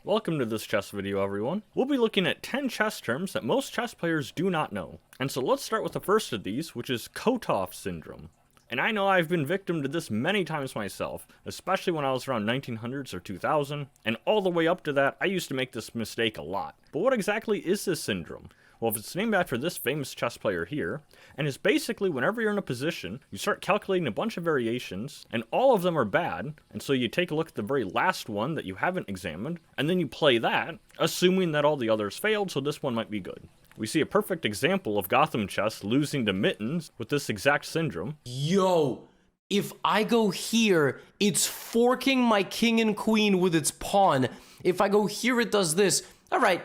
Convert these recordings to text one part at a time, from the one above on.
Welcome to this chess video, everyone. We'll be looking at 10 chess terms that most chess players do not know. And so let's start with the first of these, which is Kotov Syndrome. And I know I've been victim to this many times myself, especially when I was around 1900s or 2000, and all the way up to that, I used to make this mistake a lot. But what exactly is this syndrome? Well, if it's named after this famous chess player here, and it's basically whenever you're in a position, you start calculating a bunch of variations, and all of them are bad, and so you take a look at the very last one that you haven't examined, and then you play that, assuming that all the others failed, so this one might be good. We see a perfect example of Gotham chess losing to Mittens with this exact syndrome. Yo, if I go here, it's forking my king and queen with its pawn. If I go here, it does this. All right,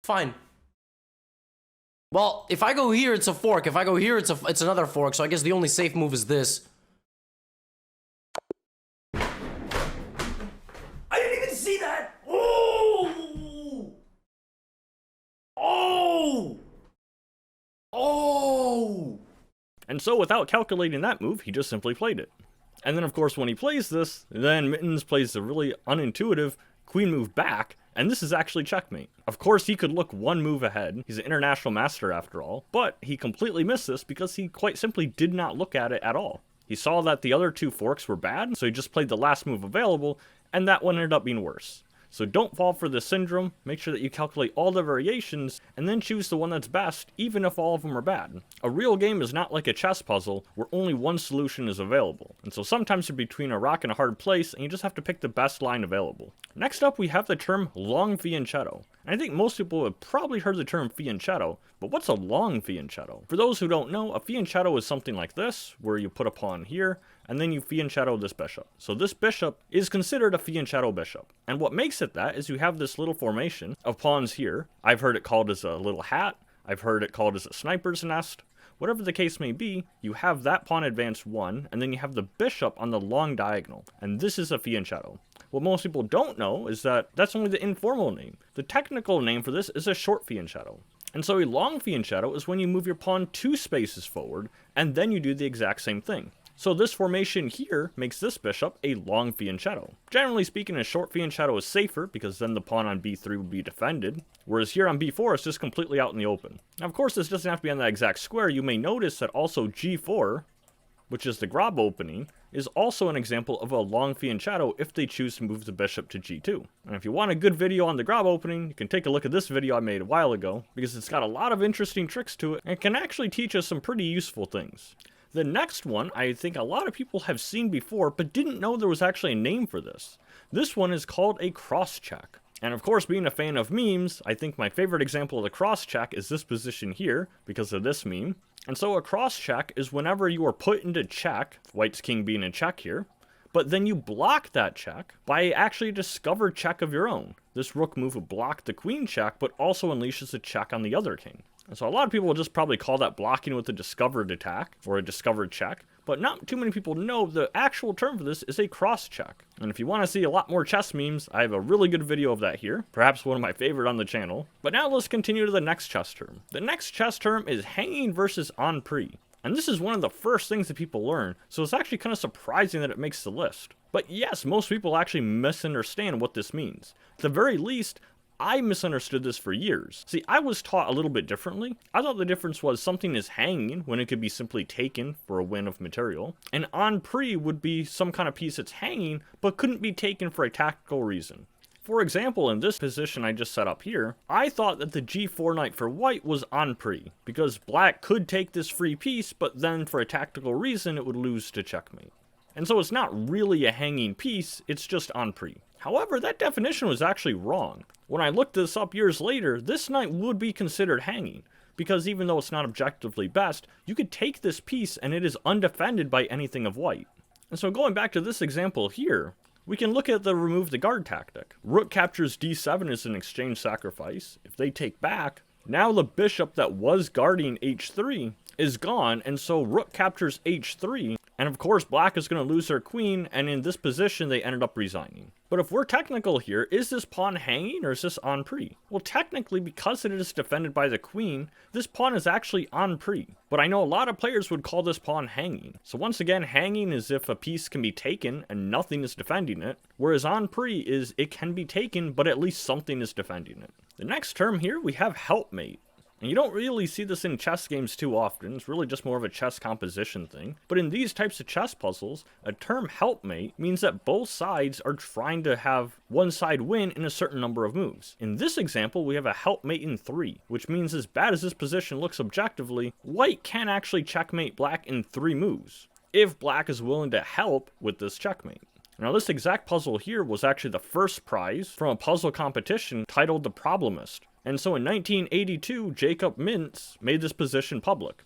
fine. Well, if I go here, it's a fork. If I go here, it's another fork. So I guess the only safe move is this. I didn't even see that. Oh! And so without calculating that move, he just simply played it. And then of course when he plays this, then Mittens plays the really unintuitive queen move back, and this is actually checkmate. Of course he could look one move ahead, he's an international master after all, but he completely missed this because he quite simply did not look at it at all. He saw that the other two forks were bad, so he just played the last move available, and that one ended up being worse. So don't fall for this syndrome, make sure that you calculate all the variations, and then choose the one that's best, even if all of them are bad. A real game is not like a chess puzzle, where only one solution is available, and so sometimes you're between a rock and a hard place, and you just have to pick the best line available. Next up we have the term long fianchetto. And I think most people have probably heard the term fianchetto, but what's a long fianchetto? For those who don't know, a fianchetto is something like this, where you put a pawn here, and then you fianchetto this bishop. So this bishop is considered a fianchetto bishop. And what makes it that is you have this little formation of pawns here. I've heard it called as a little hat, I've heard it called as a sniper's nest. Whatever the case may be, you have that pawn advance 1, and then you have the bishop on the long diagonal, and this is a fianchetto. What most people don't know is that that's only the informal name. The technical name for this is a short fianchetto. And so a long fianchetto is when you move your pawn 2 spaces forward, and then you do the exact same thing. So this formation here makes this bishop a long fianchetto. Generally speaking, a short fianchetto is safer because then the pawn on b3 would be defended, whereas here on b4 it's just completely out in the open. Now of course this doesn't have to be on that exact square. You may notice that also g4, which is the Grab opening, is also an example of a long fianchetto if they choose to move the bishop to g2. And if you want a good video on the Grab opening, you can take a look at this video I made a while ago, because it's got a lot of interesting tricks to it, and can actually teach us some pretty useful things. The next one, I think a lot of people have seen before, but didn't know there was actually a name for this. This one is called a cross-check. And of course, being a fan of memes, I think my favorite example of the cross-check is this position here, because of this meme. And so a cross-check is whenever you are put into check, white's king being in check here, but then you block that check by actually a discovered check of your own. This rook move would block the queen check, but also unleashes a check on the other king. And so a lot of people will just probably call that blocking with a discovered attack, or a discovered check, but not too many people know the actual term for this is a cross check. And if you want to see a lot more chess memes, I have a really good video of that here, perhaps one of my favorite on the channel. But now let's continue to the next chess term. The next chess term is hanging versus En Prise. And this is one of the first things that people learn, so it's actually kind of surprising that it makes the list. But yes, most people actually misunderstand what this means. At the very least, I misunderstood this for years. See, I was taught a little bit differently. I thought the difference was something is hanging when it could be simply taken for a win of material, and En Prise would be some kind of piece that's hanging but couldn't be taken for a tactical reason. For example, in this position I just set up here, I thought that the g4 knight for white was En Prise, because black could take this free piece, but then for a tactical reason it would lose to checkmate. And so it's not really a hanging piece, it's just En Prise. However, that definition was actually wrong. When I looked this up years later, this knight would be considered hanging, because even though it's not objectively best, you could take this piece and it is undefended by anything of white. And so going back to this example here, we can look at the remove the guard tactic. Rook captures d7 is an exchange sacrifice. If they take back, now the bishop that was guarding h3 is gone, and so rook captures h3, and of course black is going to lose their queen, and in this position they ended up resigning. But if we're technical here, is this pawn hanging or is this en prise? Well, technically, because it is defended by the queen, this pawn is actually en prise. But I know a lot of players would call this pawn hanging. So once again, hanging is if a piece can be taken and nothing is defending it, whereas en prise is it can be taken, but at least something is defending it. The next term here, we have Helpmate. And you don't really see this in chess games too often, it's really just more of a chess composition thing. But in these types of chess puzzles, a term helpmate means that both sides are trying to have one side win in a certain number of moves. In this example, we have a helpmate in 3, which means as bad as this position looks objectively, white can actually checkmate black in 3 moves, if black is willing to help with this checkmate. Now this exact puzzle here was actually the first prize from a puzzle competition titled The Problemist. And so in 1982, Jacob Mintz made this position public.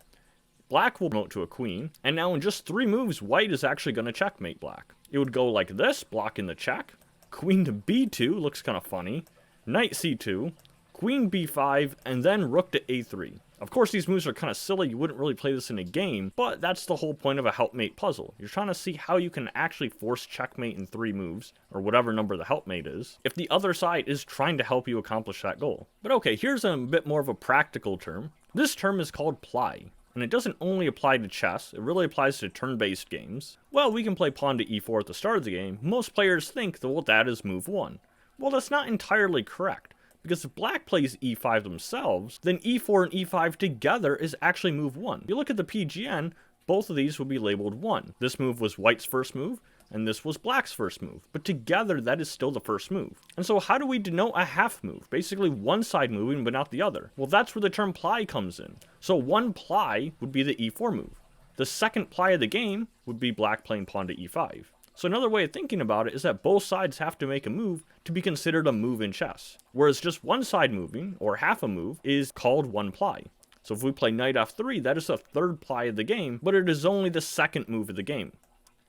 Black will promote to a queen, and now in just 3 moves, white is actually going to checkmate black. It would go like this, blocking the check. Queen to b2 looks kind of funny. Knight c2, queen b5, and then rook to a3. Of course, these moves are kind of silly, you wouldn't really play this in a game, but that's the whole point of a helpmate puzzle. You're trying to see how you can actually force checkmate in 3 moves, or whatever number the helpmate is, if the other side is trying to help you accomplish that goal. But okay, here's a bit more of a practical term. This term is called ply, and it doesn't only apply to chess, it really applies to turn-based games. Well, we can play pawn to e4 at the start of the game. Most players think that, well, that is move 1. Well, that's not entirely correct. Because if black plays e5 themselves, then e4 and e5 together is actually move 1. If you look at the PGN, both of these would be labeled 1. This move was white's first move, and this was black's first move. But together, that is still the first move. And so how do we denote a half move? Basically one side moving, but not the other. Well, that's where the term ply comes in. So one ply would be the e4 move. The second ply of the game would be black playing pawn to e5. So another way of thinking about it is that both sides have to make a move to be considered a move in chess. Whereas just one side moving, or half a move, is called one ply. So if we play knight f3, that is the third ply of the game, but it is only the second move of the game.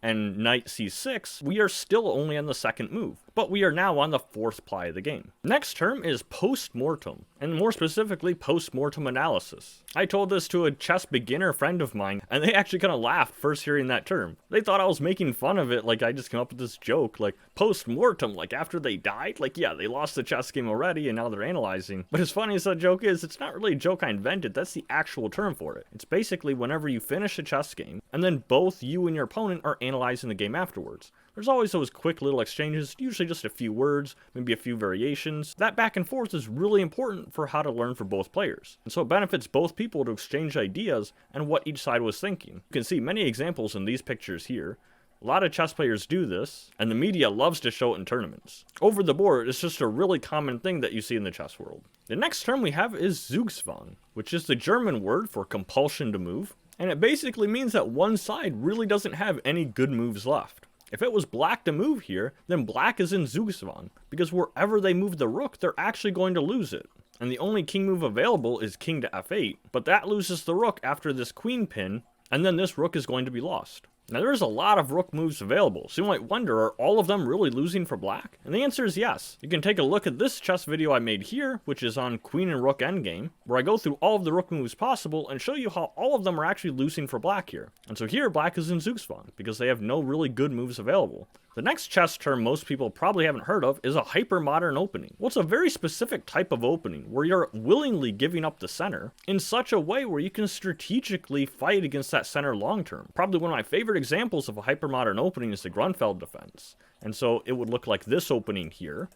And knight c6, we are still only on the second move, but we are now on the 4th ply of the game. Next term is post-mortem, and more specifically post-mortem analysis. I told this to a chess beginner friend of mine, and they actually kind of laughed first hearing that term. They thought I was making fun of it, like I just came up with this joke, like post-mortem, like after they died? Like yeah, they lost the chess game already and now they're analyzing. But as funny as that joke is, it's not really a joke I invented, that's the actual term for it. It's basically whenever you finish a chess game, and then both you and your opponent are analyzing the game afterwards. There's always those quick little exchanges, usually just a few words, maybe a few variations. That back and forth is really important for how to learn for both players. And so it benefits both people to exchange ideas and what each side was thinking. You can see many examples in these pictures here. A lot of chess players do this, and the media loves to show it in tournaments. Over the board, it's just a really common thing that you see in the chess world. The next term we have is Zugswang, which is the German word for compulsion to move. And it basically means that one side really doesn't have any good moves left. If it was black to move here, then black is in Zugswang, because wherever they move the rook, they're actually going to lose it. And the only king move available is king to f8, but that loses the rook after this queen pin, and then this rook is going to be lost. Now there's a lot of rook moves available, so you might wonder, are all of them really losing for black? And the answer is yes. You can take a look at this chess video I made here, which is on queen and rook endgame, where I go through all of the rook moves possible and show you how all of them are actually losing for black here. And so here black is in Zugswang, because they have no really good moves available. The next chess term most people probably haven't heard of is a hypermodern opening. Well, it's a very specific type of opening where you're willingly giving up the center in such a way where you can strategically fight against that center long term. Probably one of my favorite examples of a hypermodern opening is the Grunfeld defense. And so it would look like this opening here.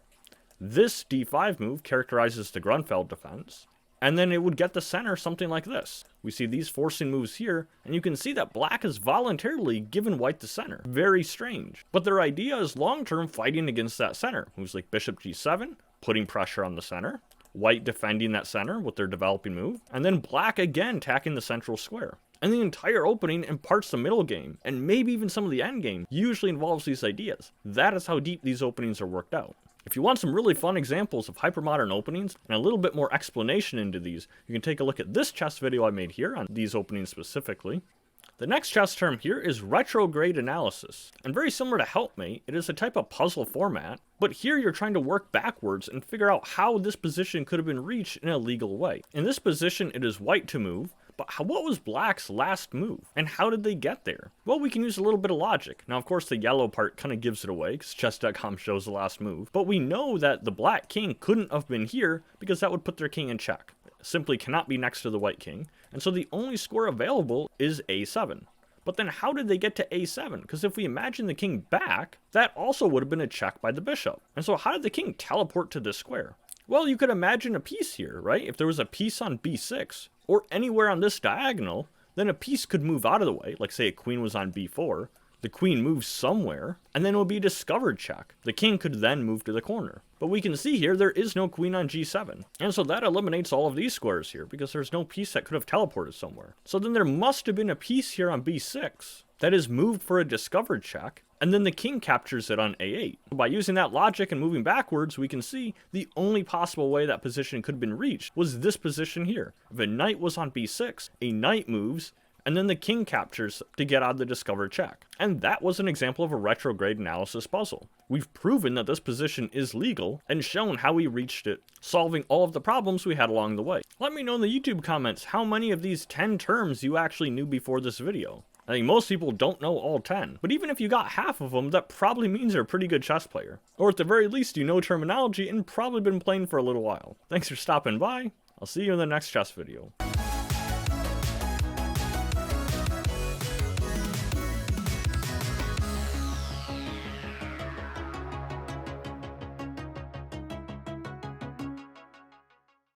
This d5 move characterizes the Grunfeld defense. And then it would get the center something like this. We see these forcing moves here, and you can see that black has voluntarily given white the center. Very strange. But their idea is long-term fighting against that center. Moves like bishop g7, putting pressure on the center. White defending that center with their developing move. And then black again attacking the central square. And the entire opening imparts the middle game, and maybe even some of the end game, usually involves these ideas. That is how deep these openings are worked out. If you want some really fun examples of hypermodern openings and a little bit more explanation into these, you can take a look at this chess video I made here on these openings specifically. The next chess term here is Retrograde Analysis, and very similar to Helpmate, it is a type of puzzle format, but here you're trying to work backwards and figure out how this position could have been reached in a legal way. In this position, it is white to move, But what was black's last move? And how did they get there? Well, we can use a little bit of logic. Now, of course, the yellow part kind of gives it away, because chess.com shows the last move. But we know that the black king couldn't have been here, because that would put their king in check. It simply cannot be next to the white king. And so the only square available is a7. But then how did they get to a7? Because if we imagine the king back, that also would have been a check by the bishop. And so how did the king teleport to this square? Well, you could imagine a piece here, right? If there was a piece on b6, or anywhere on this diagonal, then a piece could move out of the way, like say a queen was on b4, the queen moves somewhere, and then it will be a discovered check. The king could then move to the corner. But we can see here there is no queen on g7. And so that eliminates all of these squares here, because there's no piece that could have teleported somewhere. So then there must have been a piece here on b6 that is moved for a discovered check, and then the king captures it on a8. By using that logic and moving backwards, we can see the only possible way that position could have been reached was this position here. If a knight was on b6, a knight moves, and then the king captures to get out of the discovered check. And that was an example of a retrograde analysis puzzle. We've proven that this position is legal and shown how we reached it, solving all of the problems we had along the way. Let me know in the YouTube comments how many of these 10 terms you actually knew before this video. I think most people don't know all 10, but even if you got half of them, that probably means you're a pretty good chess player. Or at the very least, you know terminology and probably been playing for a little while. Thanks for stopping by. I'll see you in the next chess video.